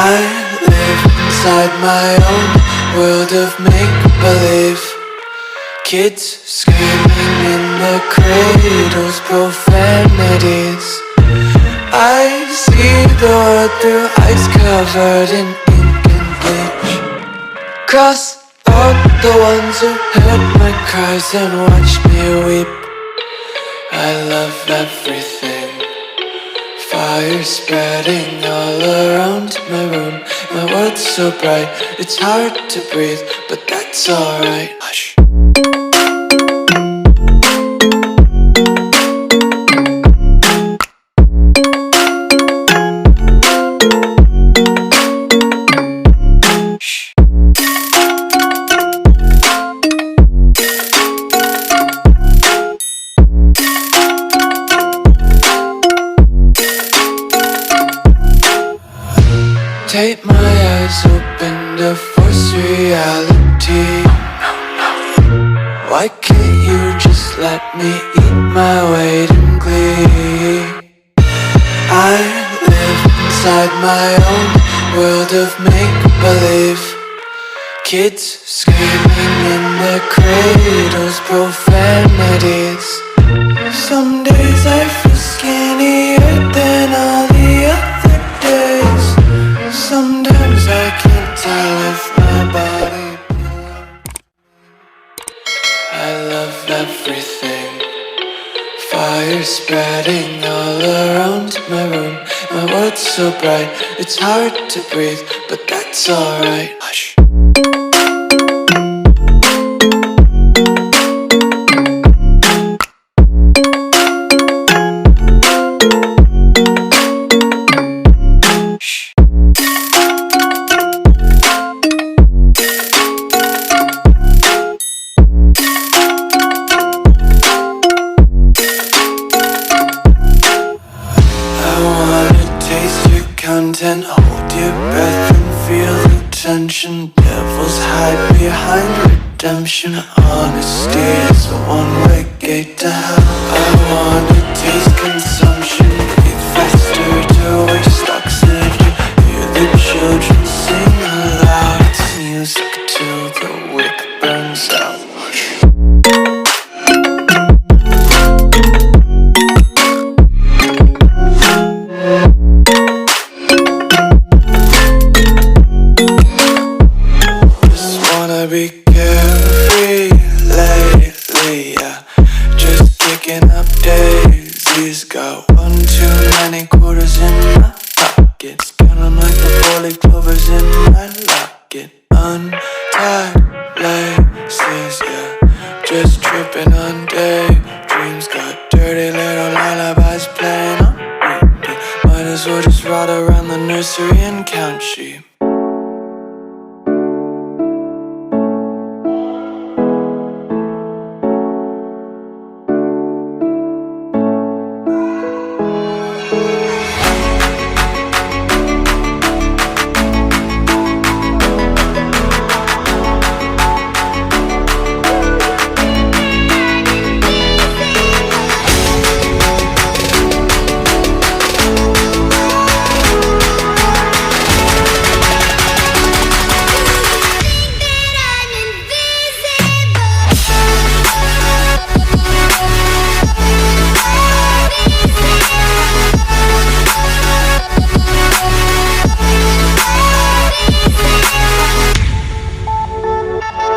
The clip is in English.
I live inside my own world of make-believe. Kids screaming in the cradles, profanities. I see the world through ice covered in ink and bleach. Cross out the ones who heard my cries and watched me weep. I love everything. Fire spreading all around my room. My world's so bright, it's hard to breathe, but that's alright. Hush. Tape my eyes open to force reality. Why can't you just let me eat my weight in glee? I live inside my own world of make-believe. Kids screaming in their cradles, profanities. Some days I feel skinnier than all the other days. Sometimes I can't tell if my body belongs. I love everything. Fire spreading all around my room. My world's so bright, it's hard to breathe, but that's alright. Hush. Content, hold your breath and feel the tension. Devils hide behind redemption. Honesty is a one-way gate to hell. I wanna taste consumption, breathe faster to waste oxygen. Hear the children sing aloud. It's music till the wick burns out. Be carefree lately, yeah. Just kicking up daisies. Got one too many quarters in my pockets. Counting like the four-leaf clovers in my locket. Untied laces, yeah. Just tripping on daydreams. Got dirty little lullabies playing on repeat. Might as well just ride around the nursery and count sheep.